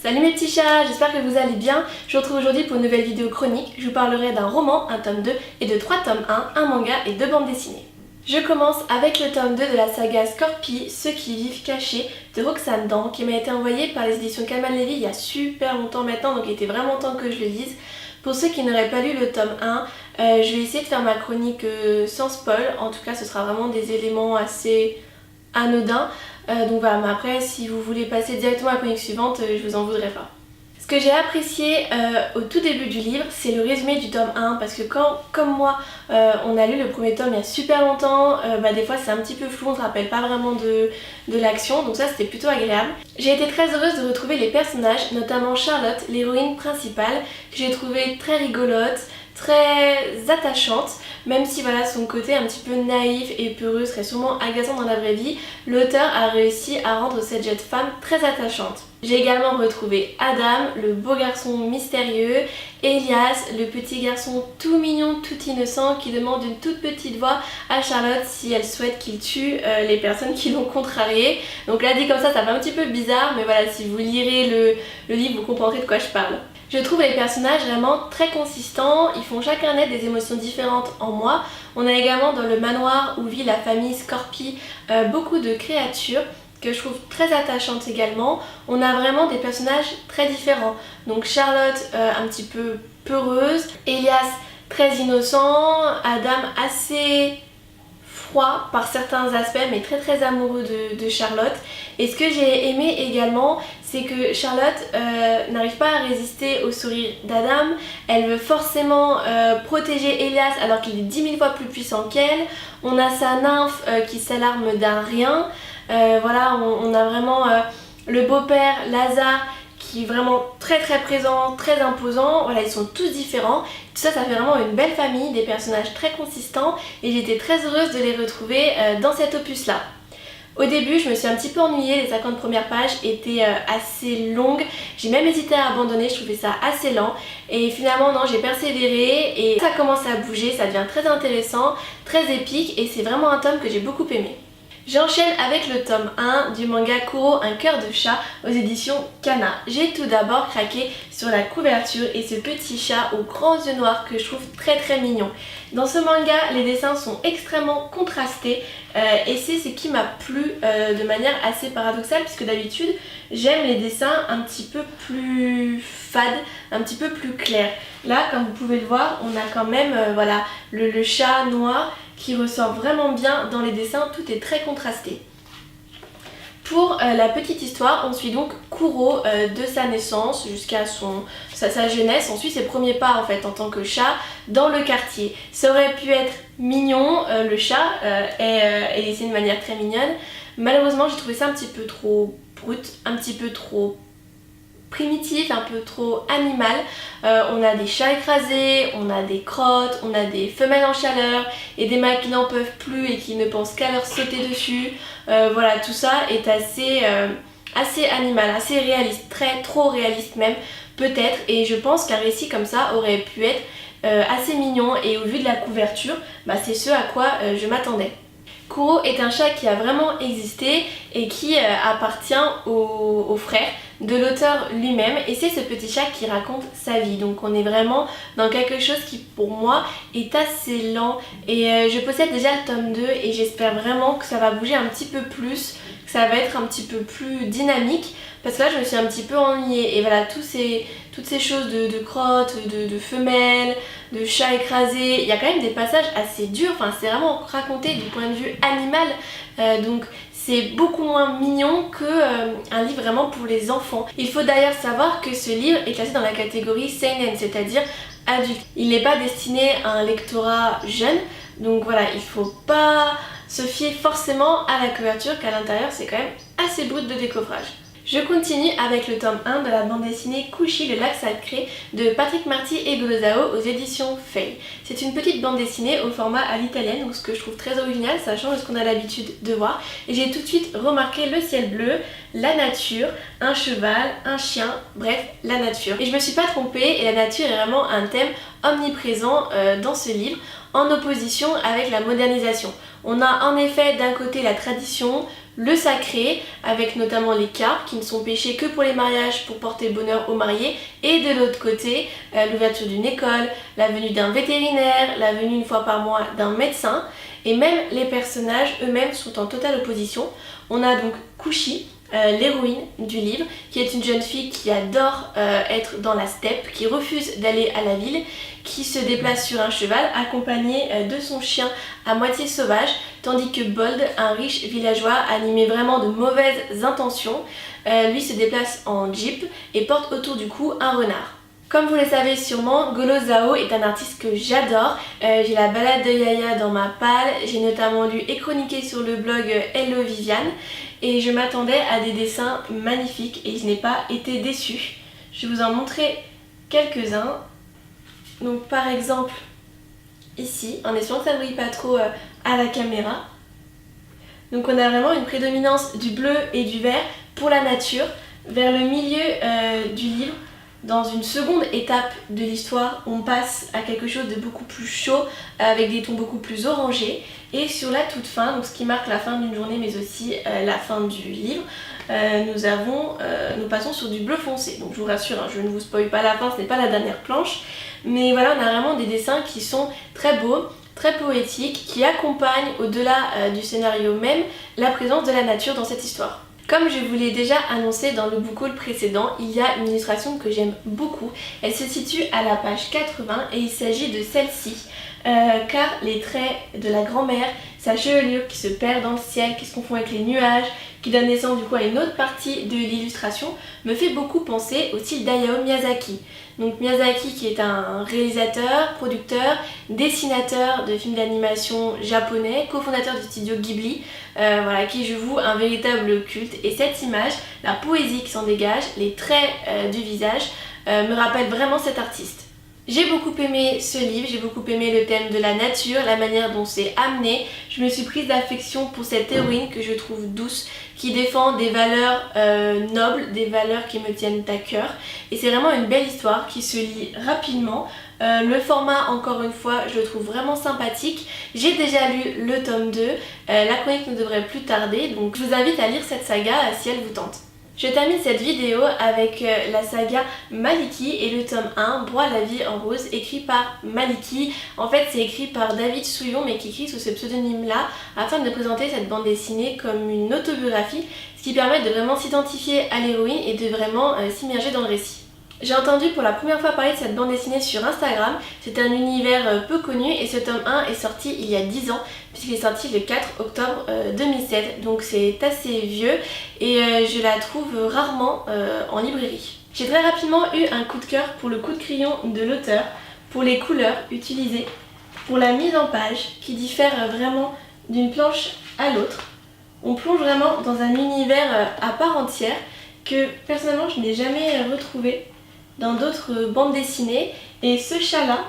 Salut mes petits chats, j'espère que vous allez bien. Je vous retrouve aujourd'hui pour une nouvelle vidéo chronique. Je vous parlerai d'un roman, un tome 2 et de 3 tomes 1, un manga et 2 bandes dessinées. Je commence avec le tome 2 de la saga Scorpi, Ceux qui vivent cachés de Roxane Dan, qui m'a été envoyé par les éditions Calman Levy il y a super longtemps maintenant, donc il était vraiment temps que je le lise. Pour ceux qui n'auraient pas lu le tome 1, je vais essayer de faire ma chronique sans spoil. En tout cas, ce sera vraiment des éléments assez anodins. Donc voilà, mais après, si vous voulez passer directement à la chronique suivante, je vous en voudrais pas. Ce que j'ai apprécié au tout début du livre, c'est le résumé du tome 1, parce que quand, comme moi, on a lu le premier tome il y a super longtemps, des fois c'est un petit peu flou, on ne se rappelle pas vraiment de l'action, donc ça c'était plutôt agréable. J'ai été très heureuse de retrouver les personnages, notamment Charlotte, l'héroïne principale, que j'ai trouvée très rigolote, très attachante, même si voilà, son côté un petit peu naïf et peureux serait sûrement agaçant dans la vraie vie, l'auteur a réussi à rendre cette jeune femme très attachante. J'ai également retrouvé Adam, le beau garçon mystérieux, Elias, le petit garçon tout mignon, tout innocent qui demande une toute petite voix à Charlotte si elle souhaite qu'il tue les personnes qui l'ont contrarié. Donc là dit comme ça fait un petit peu bizarre, mais voilà, si vous lirez le livre vous comprendrez de quoi je parle. Je trouve les personnages vraiment très consistants, ils font chacun naître des émotions différentes en moi. On a également dans le manoir où vit la famille Scorpi beaucoup de créatures que je trouve très attachantes également. On a vraiment des personnages très différents. Donc Charlotte un petit peu peureuse, Elias très innocent, Adam assez froid par certains aspects mais très amoureux de Charlotte. Et ce que j'ai aimé également, c'est que Charlotte n'arrive pas à résister au sourire d'Adam. Elle veut forcément protéger Elias alors qu'il est 10 000 fois plus puissant qu'elle. On a sa nymphe qui s'alarme d'un rien. Voilà, on a vraiment le beau-père Lazare qui est vraiment très présent, très imposant. Voilà, ils sont tous différents. Tout ça, ça fait vraiment une belle famille, des personnages très consistants et j'étais très heureuse de les retrouver dans cet opus-là. Au début, je me suis un petit peu ennuyée, les 50 premières pages étaient assez longues. J'ai même hésité à abandonner, je trouvais ça assez lent. Et finalement, non, j'ai persévéré et ça commence à bouger, ça devient très intéressant, très épique et c'est vraiment un tome que j'ai beaucoup aimé. J'enchaîne avec le tome 1 du manga Kuro, un cœur de chat aux éditions Kana. J'ai tout d'abord craqué sur la couverture et ce petit chat aux grands yeux noirs que je trouve très mignon. Dans ce manga, les dessins sont extrêmement contrastés et c'est ce qui m'a plu de manière assez paradoxale puisque d'habitude j'aime les dessins un petit peu plus fades, un petit peu plus clairs. Là, comme vous pouvez le voir, on a quand même voilà, le chat noir qui ressort vraiment bien dans les dessins, tout est très contrasté. Pour la petite histoire, on suit donc Kuro de sa naissance jusqu'à sa jeunesse, on suit ses premiers pas en fait en tant que chat dans le quartier. Ça aurait pu être mignon, le chat est laissé de manière très mignonne. Malheureusement j'ai trouvé ça un petit peu trop brut, un petit peu trop primitif, un peu trop animal. On a des chats écrasés, on a des crottes, on a des femelles en chaleur et des mâles qui n'en peuvent plus et qui ne pensent qu'à leur sauter dessus. Voilà, tout ça est assez animal, assez réaliste, trop réaliste même peut-être, et je pense qu'un récit comme ça aurait pu être assez mignon et au vu de la couverture, c'est ce à quoi je m'attendais. Kuro est un chat qui a vraiment existé et qui appartient au frère de l'auteur lui-même et c'est ce petit chat qui raconte sa vie. Donc on est vraiment dans quelque chose qui pour moi est assez lent et je possède déjà le tome 2 et j'espère vraiment que ça va bouger un petit peu plus, que ça va être un petit peu plus dynamique parce que là je me suis un petit peu ennuyée et voilà toutes ces choses de crottes, de femelles, de chats écrasés, il y a quand même des passages assez durs, enfin c'est vraiment raconté du point de vue animal donc c'est beaucoup moins mignon qu'un livre vraiment pour les enfants. Il faut d'ailleurs savoir que ce livre est classé dans la catégorie seinen, c'est-à-dire adulte. Il n'est pas destiné à un lectorat jeune, donc voilà, il faut pas se fier forcément à la couverture qu'à l'intérieur c'est quand même assez brut de décoffrage. Je continue avec le tome 1 de la bande dessinée Kushi, le lac sacré de Patrick Marty et Golozao aux éditions Fay. C'est une petite bande dessinée au format à l'italienne, donc ce que je trouve très original, ça change de ce qu'on a l'habitude de voir. Et j'ai tout de suite remarqué le ciel bleu, la nature, un cheval, un chien, bref, la nature. Et je me suis pas trompée et la nature est vraiment un thème omniprésent dans ce livre, en opposition avec la modernisation. On a en effet d'un côté la tradition, le sacré, avec notamment les carpes qui ne sont pêchées que pour les mariages pour porter bonheur aux mariés, et de l'autre côté, l'ouverture d'une école, la venue d'un vétérinaire, la venue une fois par mois d'un médecin, et même les personnages eux-mêmes sont en totale opposition. On a donc Kushi, l'héroïne du livre, qui est une jeune fille qui adore être dans la steppe, qui refuse d'aller à la ville, qui se déplace sur un cheval accompagnée de son chien à moitié sauvage, tandis que Bold, un riche villageois animé vraiment de mauvaises intentions, lui se déplace en jeep et porte autour du cou un renard. Comme vous le savez sûrement, Golo Zhao est un artiste que j'adore. J'ai la balade de Yaya dans ma palle, j'ai notamment lu et chroniqué sur le blog Hello Viviane, et je m'attendais à des dessins magnifiques et je n'ai pas été déçue. Je vais vous en montrer quelques-uns. Donc par exemple, ici, en espérant que ça ne brille pas trop à la caméra. Donc on a vraiment une prédominance du bleu et du vert pour la nature. Vers le milieu du livre, dans une seconde étape de l'histoire, on passe à quelque chose de beaucoup plus chaud, avec des tons beaucoup plus orangés. Et sur la toute fin, donc ce qui marque la fin d'une journée mais aussi la fin du livre, nous passons sur du bleu foncé. Donc je vous rassure, je ne vous spoil pas la fin, ce n'est pas la dernière planche. Mais voilà, on a vraiment des dessins qui sont très beaux, très poétiques, qui accompagnent au-delà du scénario même la présence de la nature dans cette histoire. Comme je vous l'ai déjà annoncé dans le book haul précédent, il y a une illustration que j'aime beaucoup. Elle se situe à la page 80 et il s'agit de celle-ci. Car les traits de la grand-mère, sa chevelure qui se perd dans le ciel, qui se confond avec les nuages, qui donne naissance du coup à une autre partie de l'illustration, me fait beaucoup penser au style d'Hayao Miyazaki. Donc Miyazaki qui est un réalisateur, producteur, dessinateur de films d'animation japonais, cofondateur du studio Ghibli, qui je voue un véritable culte. Et cette image, la poésie qui s'en dégage, les traits du visage, me rappellent vraiment cet artiste. J'ai beaucoup aimé ce livre, j'ai beaucoup aimé le thème de la nature, la manière dont c'est amené. Je me suis prise d'affection pour cette héroïne que je trouve douce, qui défend des valeurs nobles, des valeurs qui me tiennent à cœur. Et c'est vraiment une belle histoire qui se lit rapidement. Le format, encore une fois, je le trouve vraiment sympathique. J'ai déjà lu le tome 2, la chronique ne devrait plus tarder, donc je vous invite à lire cette saga si elle vous tente. Je termine cette vidéo avec la saga Maliki et le tome 1, Broie la vie en rose, écrit par Maliki. En fait, c'est écrit par David Souillon, mais qui écrit sous ce pseudonyme-là, afin de présenter cette bande dessinée comme une autobiographie, ce qui permet de vraiment s'identifier à l'héroïne et de vraiment s'immerger dans le récit. J'ai entendu pour la première fois parler de cette bande dessinée sur Instagram. C'est un univers peu connu et ce tome 1 est sorti il y a 10 ans puisqu'il est sorti le 4 octobre 2007. Donc c'est assez vieux et je la trouve rarement en librairie. J'ai très rapidement eu un coup de cœur pour le coup de crayon de l'auteur, pour les couleurs utilisées, pour la mise en page qui diffère vraiment d'une planche à l'autre. On plonge vraiment dans un univers à part entière que personnellement je n'ai jamais retrouvé dans d'autres bandes dessinées, et ce chat-là,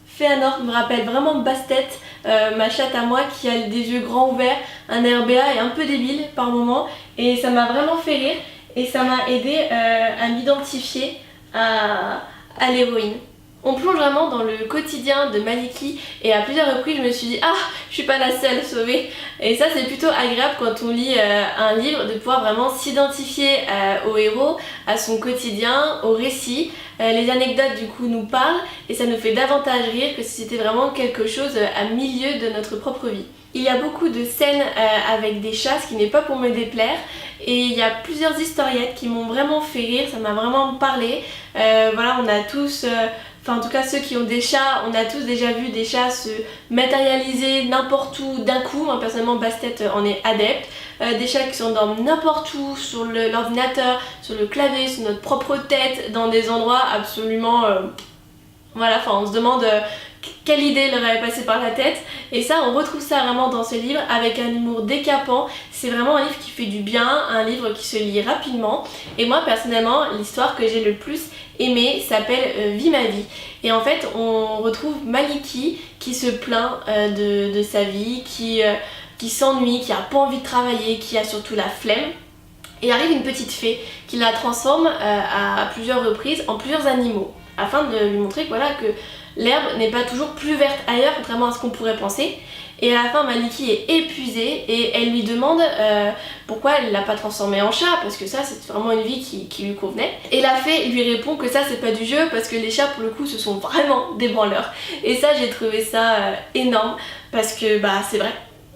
Féanor, me rappelle vraiment Bastet, ma chatte à moi qui a des yeux grands ouverts, un air béat et un peu débile par moments, et ça m'a vraiment fait rire et ça m'a aidé à m'identifier à l'héroïne. On plonge vraiment dans le quotidien de Maliki et à plusieurs reprises je me suis dit ah, je suis pas la seule sauvée, et ça c'est plutôt agréable quand on lit un livre de pouvoir vraiment s'identifier au héros, à son quotidien, au récit. Les anecdotes du coup nous parlent et ça nous fait davantage rire que si c'était vraiment quelque chose à milieu de notre propre vie. Il y a beaucoup de scènes avec des chats, ce qui n'est pas pour me déplaire, et il y a plusieurs historiettes qui m'ont vraiment fait rire, ça m'a vraiment parlé. Voilà, on a tous... en tout cas ceux qui ont des chats, on a tous déjà vu des chats se matérialiser n'importe où d'un coup. Moi personnellement Bastet en est adepte. Des chats qui s'endorment n'importe où, sur l'ordinateur, sur le clavier, sur notre propre tête, dans des endroits absolument... Voilà, on se demande quelle idée leur avait passé par la tête. Et ça, on retrouve ça vraiment dans ce livre avec un humour décapant. C'est vraiment un livre qui fait du bien, un livre qui se lit rapidement. Et moi personnellement, l'histoire que j'ai le plus aimée s'appelle Vie ma vie. Et en fait, on retrouve Maliki qui se plaint de sa vie, qui s'ennuie, qui a pas envie de travailler, qui a surtout la flemme. Et arrive une petite fée qui la transforme à plusieurs reprises en plusieurs animaux, afin de lui montrer que voilà, que l'herbe n'est pas toujours plus verte ailleurs, contrairement à ce qu'on pourrait penser. Et à la fin, Maliki est épuisée et elle lui demande pourquoi elle l'a pas transformé en chat, parce que ça c'est vraiment une vie qui lui convenait. Et la fée lui répond que ça c'est pas du jeu, parce que les chats pour le coup ce sont vraiment des branleurs. Et ça j'ai trouvé ça énorme, parce que bah c'est vrai.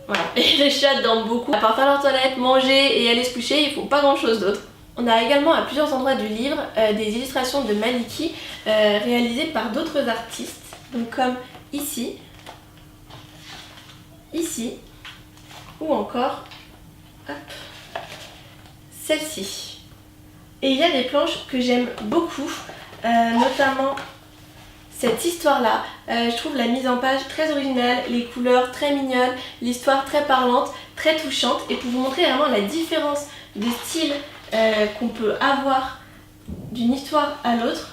Voilà. Et les chats dorment beaucoup. À part faire leur toilette, manger et aller se coucher, ils font pas grand chose d'autre. On a également à plusieurs endroits du livre des illustrations de Maliki réalisées par d'autres artistes. Donc comme ici, ou encore celle-ci. Et il y a des planches que j'aime beaucoup, notamment cette histoire-là. Je trouve la mise en page très originale, les couleurs très mignonnes, l'histoire très parlante, très touchante. Et pour vous montrer vraiment la différence de style qu'on peut avoir d'une histoire à l'autre,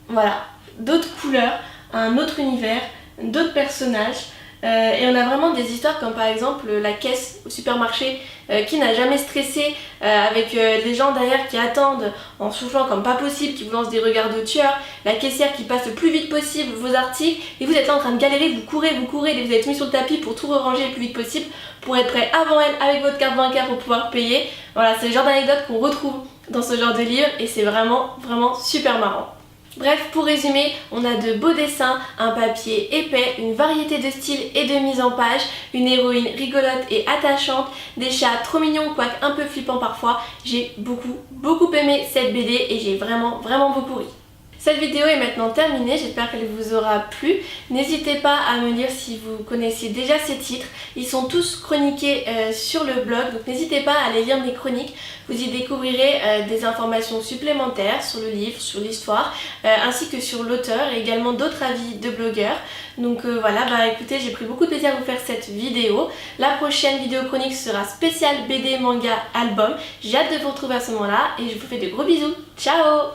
voilà, d'autres couleurs, un autre univers, d'autres personnages. Et on a vraiment des histoires comme par exemple la caisse au supermarché qui n'a jamais stressé avec des gens derrière qui attendent en soufflant comme pas possible, qui vous lancent des regards de tueurs, la caissière qui passe le plus vite possible vos articles et vous êtes là en train de galérer, vous courez et vous êtes mis sur le tapis pour tout ranger le plus vite possible pour être prêt avant elle avec votre carte bancaire pour pouvoir payer. Voilà, c'est le genre d'anecdote qu'on retrouve dans ce genre de livre et c'est vraiment super marrant. Bref, pour résumer, on a de beaux dessins, un papier épais, une variété de styles et de mise en page, une héroïne rigolote et attachante, des chats trop mignons quoique un peu flippants parfois. J'ai beaucoup aimé cette BD et j'ai vraiment beaucoup ri. Cette vidéo est maintenant terminée, j'espère qu'elle vous aura plu. N'hésitez pas à me dire si vous connaissiez déjà ces titres. Ils sont tous chroniqués sur le blog, donc n'hésitez pas à aller lire mes chroniques. Vous y découvrirez des informations supplémentaires sur le livre, sur l'histoire, ainsi que sur l'auteur et également d'autres avis de blogueurs. Donc voilà, bah écoutez, j'ai pris beaucoup de plaisir à vous faire cette vidéo. La prochaine vidéo chronique sera spéciale BD, manga, album. J'ai hâte de vous retrouver à ce moment-là et je vous fais de gros bisous. Ciao!